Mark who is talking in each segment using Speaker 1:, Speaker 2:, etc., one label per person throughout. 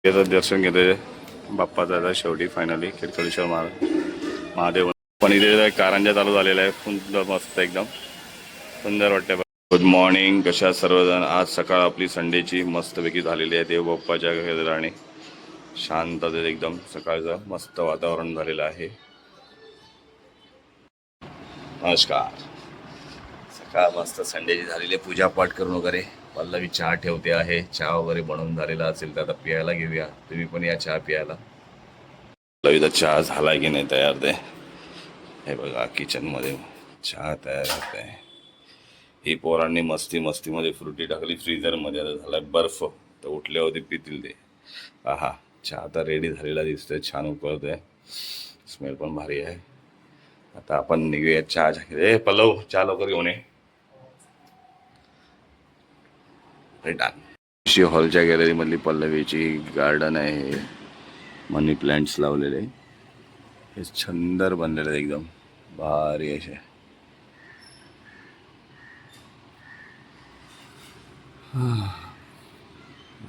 Speaker 1: त्याचं दर्शन घेतोय बाप्पाचा आता शेवटी फायनली खिडकलेश्वर महादेव पण इथे कारंजा चालू झालेला आहे. सुंदर मस्त एकदम सुंदर वाटतंय. गुड मॉर्निंग, कशा सर्वजण. आज सकाळ आपली संडेची मस्तपैकी झालेली आहे देव बाप्पाच्या गजराने. शांततेत एकदम सकाळचं मस्त वातावरण झालेलं आहे. नमस्कार. सकाळ मस्त संडेची झालेली आहे. पूजापाठ करून वगैरे पल्लवी चहा ठेवते आहे. चहा वगैरे बनवून झालेला असेल तर आता प्यायला घेऊया. तुम्ही पण या चहा प्यायला. पल्लवीचा चहा झालाय की नाही तयार ते हे बघा किचनमध्ये चहा तयार होत आहे. ही पोरांनी मस्तीमध्ये फ्रुटी टाकली फ्रीजरमध्ये. आता झालाय बर्फ तर उठल्यावरती पितील ते. आहा, चहा आता रेडी झालेला दिसतोय. छान उकळतोय. स्मेल पण भारी आहे. आता आपण निघूया चहा. ए पल्लव, चहा लवकर घेऊन ये. हॉलच्या गॅलरीमधली पल्लवीची गार्डन आहे. मनी प्लांट्स लावलेले हे सुंदर बनलेले एकदम भारी असे.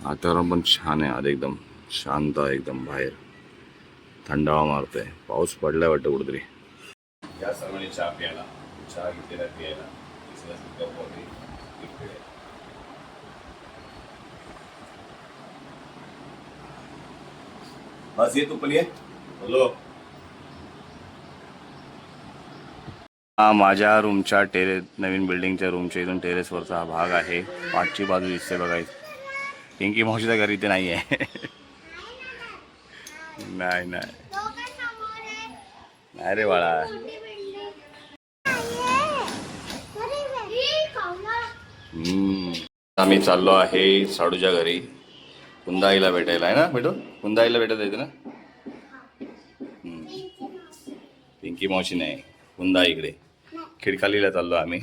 Speaker 1: वातावरण पण छान आहे. आज एकदम शांत आहे. एकदम बाहेर थंडावा मारतोय. पाऊस पडलाय वाटतं कुठेतरी. या सर्वांनी चहा प्यायला. चहा घेतलेला प्यायला. बस ये तू पण ये. हॅलो. हा माझ्या रूमच्या नवीन बिल्डिंगच्या रूमच्या इथून टेरेसवरचा हा भाग आहे. पाठची बाजू दिसते बघा. पिंकी मावशीच्या घरी इथे नाही आहे. नाही नाही रे बाळा. आम्ही चाललो आहे साडूच्या घरी कुंदाईला भेटायला. आहे ना बेटो? कुंदाईला भेटत येते ना. पिंकी मावशी नाही, कुंदा इकडे खिडकालीला चाललो आम्ही.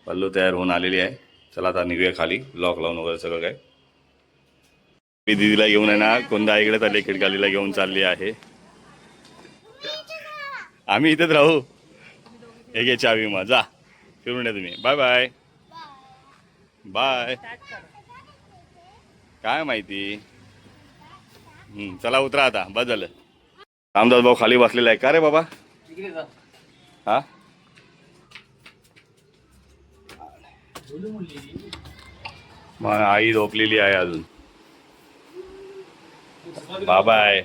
Speaker 1: पल्लू तयार होऊन आलेली आहे. चला आता निघूया खाली. लॉक लावून वगैरे सगळं काय. मी दीदीला घेऊन आहे ना कुंदा इकडे चालली, खिडकालीला घेऊन चालली आहे. आम्ही इथेच राहू. हे घे चावी. मग जा फिरून या तुम्ही. Bye bye bye. काय माहिती. चला उतरा आता. बस झालं. रामदास भाऊ खाली बसलेला आहे. का रे बाबा? हा मग आई झोपलेली आहे अजून. बाबा आहे.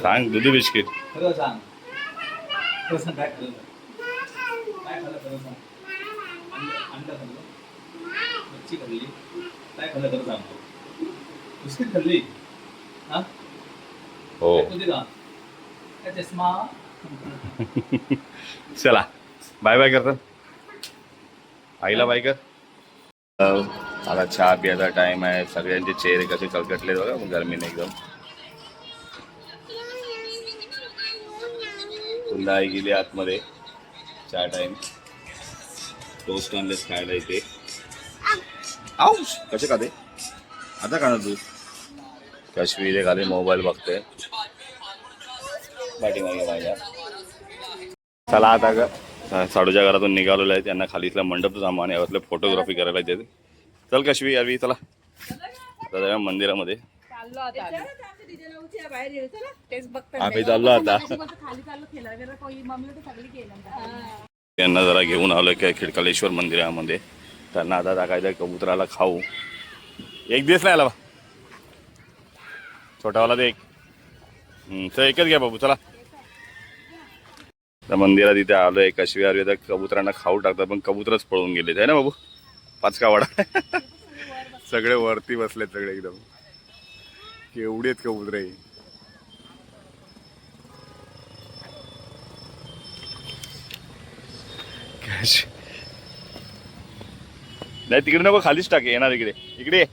Speaker 1: सांग. दुधी बिस्किट. हो. चला बाय बाय करतात. आईला बाय कर. आता चहा प्यायचा टाइम आहे. सगळ्यांचे चेहरे कसे कलकटले बघा गरमीने एकदम. पुन्हा आई गेली आतमध्ये. चहा टाइम. टोस्ट आणलेस खायला इथे. आऊश कसे खाते आता का ना तू. कश्मीर खाली मोबाईल बघते पाठीमागे माझ्या. चला आता साडूच्या घरातून निघालेलं आहे. त्यांना खालीतला मंडप सामान यावरले फोटोग्राफी करायला येते. चल कश्मी अरवी चला आता जाऊया मंदिरामध्ये. आम्ही चाललो आता. त्यांना जरा घेऊन आलो काय खिडकालेश्वर मंदिरामध्ये. त्यांना आता टाकायचं कबुतराला खाऊ. एक दिवस नाही आला बा छोटावाला ते एक. चल एकच घ्या बाबू. चला त्या मंदिरात इथे आलोय. कशवी आरवी कबुतरांना खाऊ टाकतात पण कबूतरच पळून गेले आहे ना बाबू. पाचका वाडा. सगळे वरती बसलेत सगळे एकदम. केवढी आहेत कबूतर आहे. नाही तिकडे नको खालीच टाके. येणार इकडे. इकडे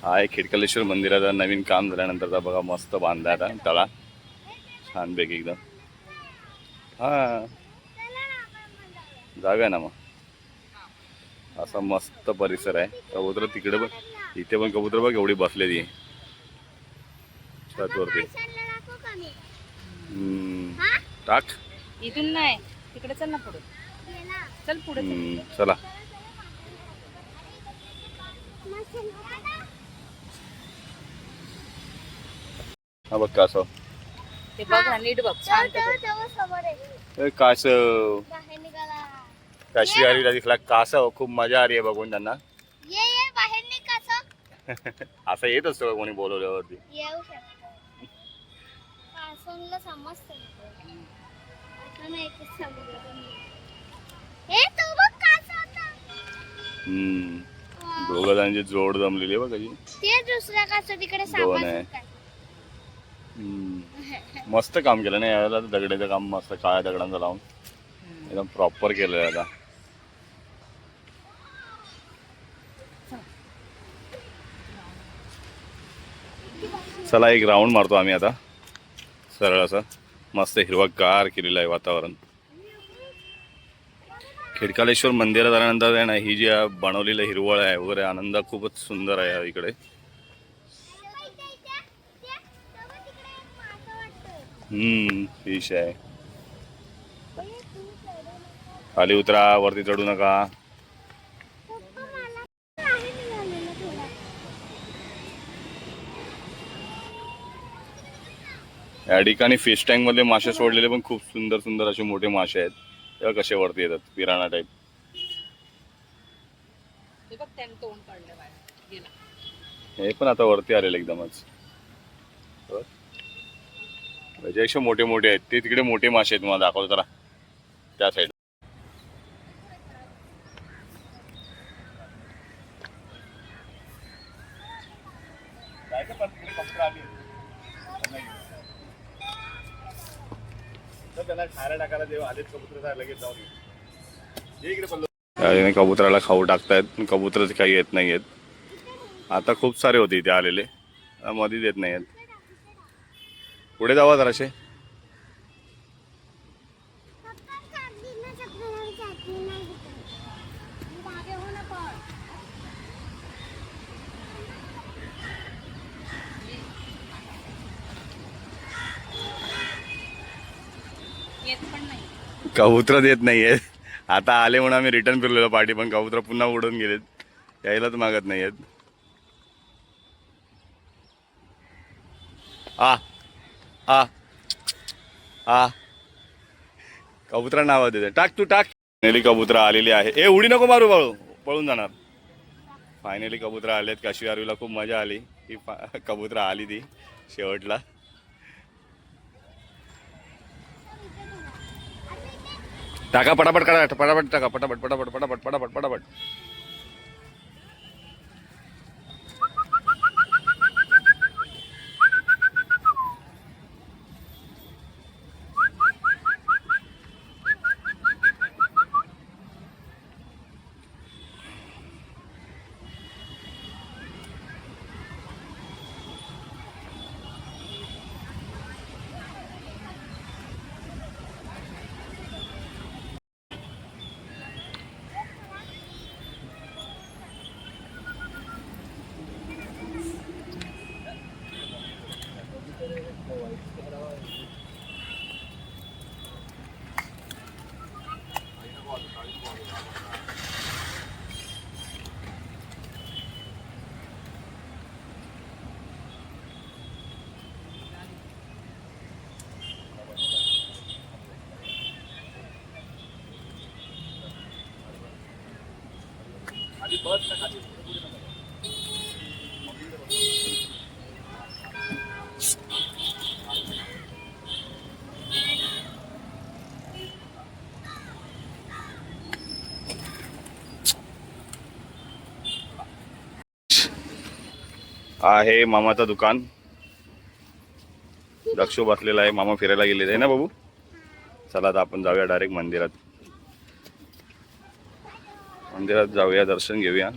Speaker 1: हा आहे खिडकालेश्वर मंदिराचा नवीन काम झाल्यानंतरचा बघा मस्त बांधला आता तळा छानपैकी एकदम. हा जाऊया ना मग. असा मस्त परिसर आहे. कबूतर तिकडे बघ. इथे पण कबूतर बघ एवढी बसलेली छतवरती. टाक.
Speaker 2: इथून नाही तिकडे चल ना पुढे. चल पुढे
Speaker 1: चला. हा बघ कासव.
Speaker 2: ते बघ ना नीट बघ. छान
Speaker 1: कासव काश्मीरीला दिसला कासव. खूप मजा आली आहे बघून त्यांना. असं येत असतं कोणी बोलवल्यावरती. दोघ जणांची जोड जमलेली आहे बघ कशी. दोन आहे. मस्त काम केलं ना यावेळेला. दगडाचं काम मस्त काळ्या दगडांचं लावून एकदम प्रॉपर केलंय आता. चला एक राऊंड मारतो आम्ही आता. सरळ असं मस्त हिरवागार केलेलं आहे वातावरण. खिडकालेश्वर मंदिरात आल्यानंतर आहे ना ही जी बनवलेलं हिरवळ आहे वगैरे आनंद खूपच सुंदर आहे इकडे. फिश आहे. खाली उतरा वरती चढू नका. या ठिकाणी फिश टँक मध्ये मासे सोडलेले पण खूप सुंदर सुंदर असे मोठे मासे आहेत. तेव्हा कसे वरती येतात पिराणा टाईप. हे पण आता वरती आलेले एकदमच. त्याच्यापेक्षा मोठे मोठे आहेत. ते तिकडे मोठे मासे आहेत. मला दाखवतो जरा त्या साईड. कबुतराला खाऊ टाकतायत. कबुतरच काही येत नाही आहेत. आता खूप सारे होते इथे आलेले. मध्येच येत नाही आहेत. पुढे जावा जराशे. कबूतर येत नाहीये. आता आले म्हणून आम्ही रिटर्न फिरलेलो पाठी. पण कबूतर पुन्हा उडून गेलेत. यायलाच मागत नाहीयेत. आ आ आ कबुतरा नाव देते. टाक तू टाक. फायनली कबुतरा आलेली आहे. ए उडी नको मारू बाळू पळून जाणार. फायनली कबुतरा आलेत. काश्मीर आरवीला खूप मजा आली. ही कबुतरा आली ती शेवटला. टाका पटापट काढा. पटापट टाका. पटापट पटापट पटापट पटापट पटापट. आहे मामाचं दुकान. दक्षू बसलेला आहे. मामा फिरायला गेलेले आहे ना बाबू. चला आता आपण जाऊया डायरेक्ट मंदिरात. मंदिरात जाऊया दर्शन घेऊया.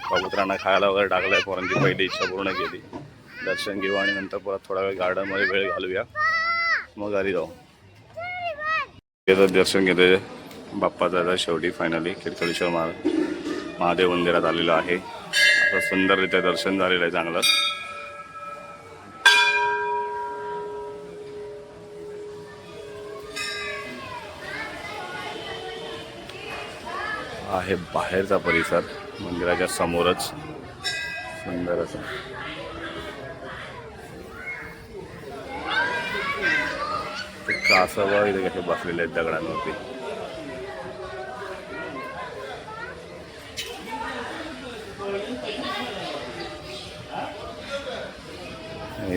Speaker 1: कबुतरांना खायला वगैरे टाकलाय. पोरांची पहिली इच्छा पूर्ण केली. दर्शन घेऊ आणि नंतर परत थोडा वेळ गार्डन मध्ये वेळ घालूया. मग घरी जाऊ. दर्शन घेतोय बाप्पाचा. आता शेवटी फायनली खिडकालेश्वर महादेव मंदिरात आलेलं आहे. असं सुंदररित्या दर्शन झालेलं आहे चांगलं. आहे बाहेरचा परिसर मंदिराच्या समोरच सुंदर असं. कासव इथे कसे बसलेले आहेत दगडांवरती.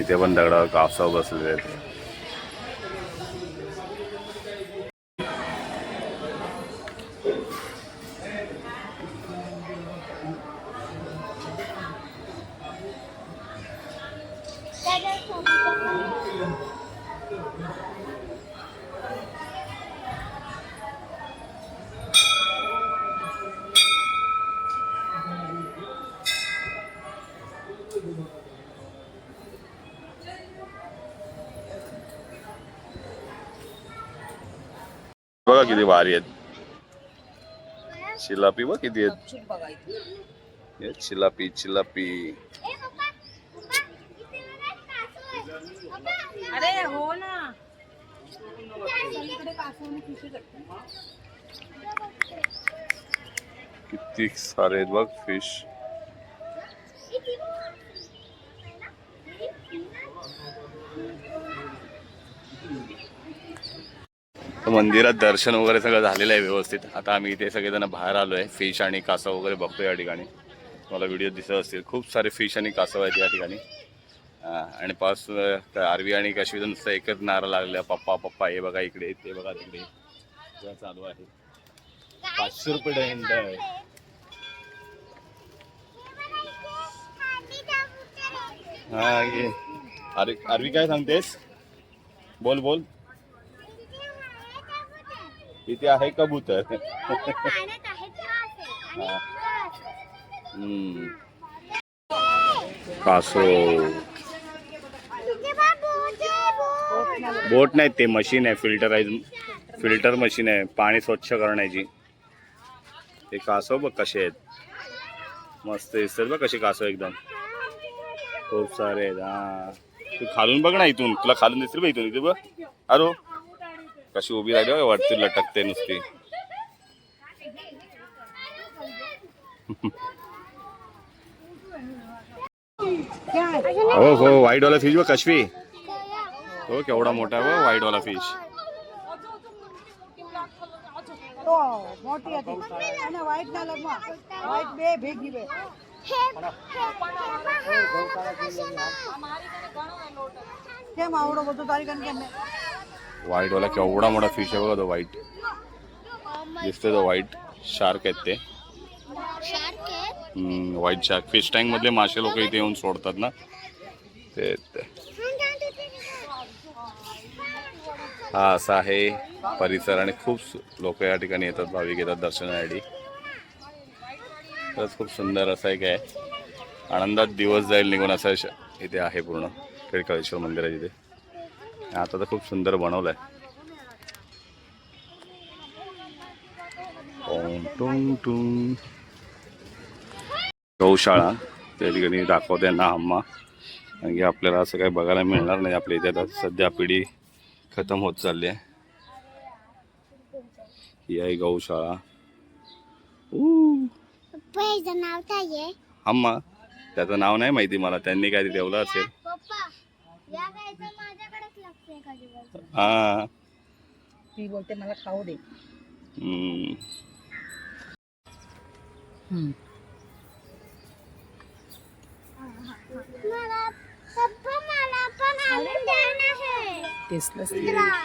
Speaker 1: इथे पण दगडावर कासव बसलेले आहेत. बघा किती भारी आहेत. चिलापी बघ किती आहेत. हे चिलापी चिलापी.
Speaker 2: अरे हो ना.
Speaker 1: किती सारे आहेत बघ फिश. मंदिरात दर्शन वगैरे सगळं झालेलं आहे व्यवस्थित. आता आम्ही इथे सगळेजण बाहेर आलोय. फिश आणि कासव वगैरे बघतो या ठिकाणी. मला व्हिडिओ दिसत असतील. खूप सारे फिश आणि कासव आहेत या ठिकाणी. आणि पास आरवी आणि काश्मीर नुसतं एकच नारा लागलेला, पप्पा पप्पा. हे बघा इकडे, ते बघा तिकडे चालू आहे. 500 रुपये दंड आहे. हा आरवी काय सांगतेस? बोल बोल. इथे आहे कबूतर. कासव. बोट नाही, ते मशीन आहे. फिल्टर मशीन आहे पाणी स्वच्छ करण्याची. ते कासव बघ कसे आहेत. मस्त दिसतात बघ कसे कासव एकदम. खूप सारे आहेत. हा तू खालून बघ ना इथून. तुला खालून दिसतील बघ इथून. इथे बघ. अरे कशी उभी राहिली बघ वरती लटकते नुसती. हो हो व्हाईट वाला फिश बघ कशवी. हो केवढा मोठा आहे बघ व्हाईट वाला फिश. व्हाईट वाला केवढा मोठा फिश आहे बघा तो. व्हाईट दिसतोय तो. व्हाईट शार्क आहेत ते. White shark. फिश टँक मधले मासे लोक इथे येऊन सोडतात ना ते. हा असा आहे परिसर आणि खूप लोक या ठिकाणी येतात. भाविक येतात दर्शनासाठी. खरंच खूप सुंदर असं एक आहे. आनंदात दिवस जाईल निघून असं इथे आहे पूर्ण केळकाळेश्वर मंदिर आहे इथे. आता तर खूप सुंदर बनवलंय. गौशाळा त्या ठिकाणी दाखवते ना अम्मा. कारण की आपल्याला असं काही बघायला मिळणार नाही आपल्या इथे. आता सध्या पिढी खतम होत चालली आहे. ही आहे गौशाळा.
Speaker 3: नाव काय आहे?
Speaker 1: अम्मा त्याचं नाव नाही माहिती मला. त्यांनी काय ठेवलं असेल. हा
Speaker 2: ती बोलते मला खाऊ दे.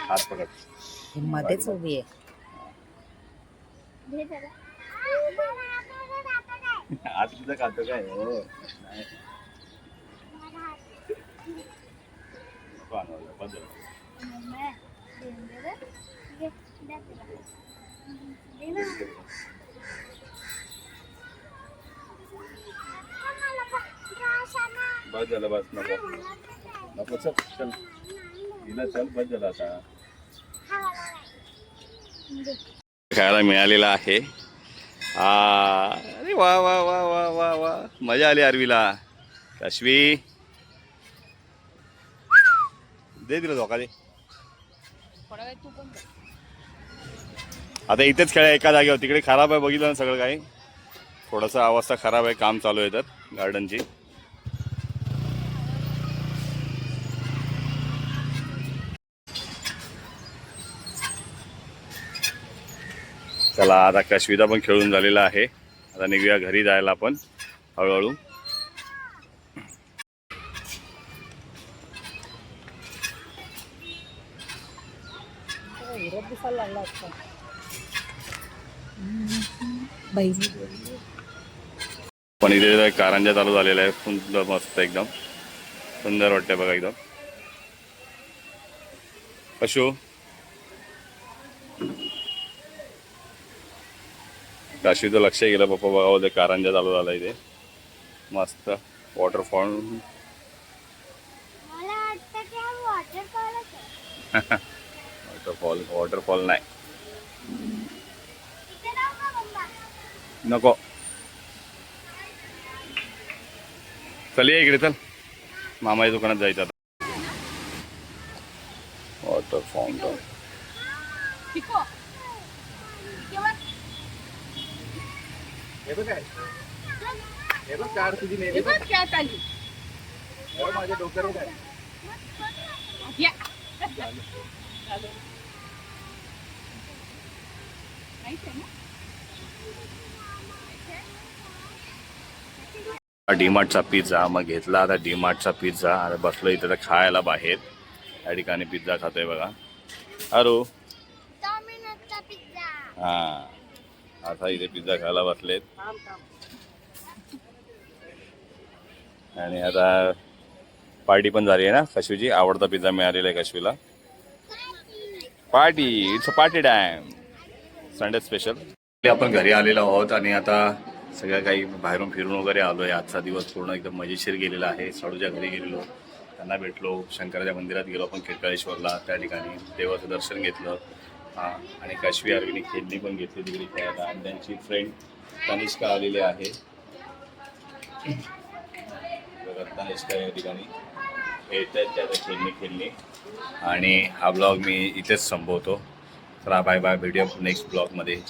Speaker 1: हात पकड.
Speaker 2: मध्येच उभी आहे.
Speaker 1: आज तुझं खातो काय? हो बस झालं. बस नको नको. चल चल हिला चल. बस झालं आता. खायला मिळालेला आहे. अरे वा वा वा वा वा वा. मजा आली आरवीला. काशवी दे. दिलं धोका दे. आता इथेच खेळा एका जागेवर. तिकडे खराब आहे, बघितलं ना सगळं काही. थोडासा अवस्था खराब आहे, काम चालू आहे तर गार्डनची. चला आता कश्विता पण खेळून झालेला आहे. आता निघूया घरी जायला आपण हळूहळू. पण इथे कारंजा चालू झालेला आहे. सुंदर मस्त एकदम सुंदर वाटतंय बघा एकदम. कशू काशीचं लक्ष गेलं पप्पा बघा. ते कारंजा चालू झाला इथे मस्त वॉटरफॉल.
Speaker 3: मला वाटतं ते वॉटरफॉलच आहे.
Speaker 1: वॉटरफॉल नाही
Speaker 3: इथे जाऊ का मम्मा?
Speaker 1: नको. चल ये इकडे चल. मामाच्या दुकानात जायचं आता. Water fountain.
Speaker 4: माझ्या डोक्यावर काय
Speaker 1: डीमार्टचा पिझ्झा मग घेतला. आता डीमार्टचा पिझ्झा आता बसलो इथे तर खायला बाहेर. या ठिकाणी पिझ्झा खातोय बघा. अरो
Speaker 3: डॉमिनोजचा पिझ्झा.
Speaker 1: हा आता इथे पिझ्झा खायला बसलेत. आणि आता पार्टी पण झाली आहे ना. कशवीची आवडता पिझ्झा मिळालेला आहे कशवीला. Party it's a party time. Sunday special. आपण घरी आलेलो आहोत आणि आता सगळं काही बाहेरून फिरून वगैरे आलो आहे. आजचा दिवस पूर्ण एकदम मजेशीर गेलेला आहे. साडूच्या घरी गेलेलो, त्यांना भेटलो. शंकराच्या मंदिरात गेलो आपण केळकेश्वरला. त्या ठिकाणी देवाचं दर्शन घेतलं. आणि काशवी अरविनी खेळणी पण घेतली तिकडे खेळायला. आणि त्यांची फ्रेंड तनिष्का आलेली आहे. तनिष्का या ठिकाणी खेळत आहेत त्या खेळणी. आणि हा ब्लॉग मी इथेच संपवतो. चला बाय बाय. भेटूया नेक्स्ट ब्लॉगमध्ये.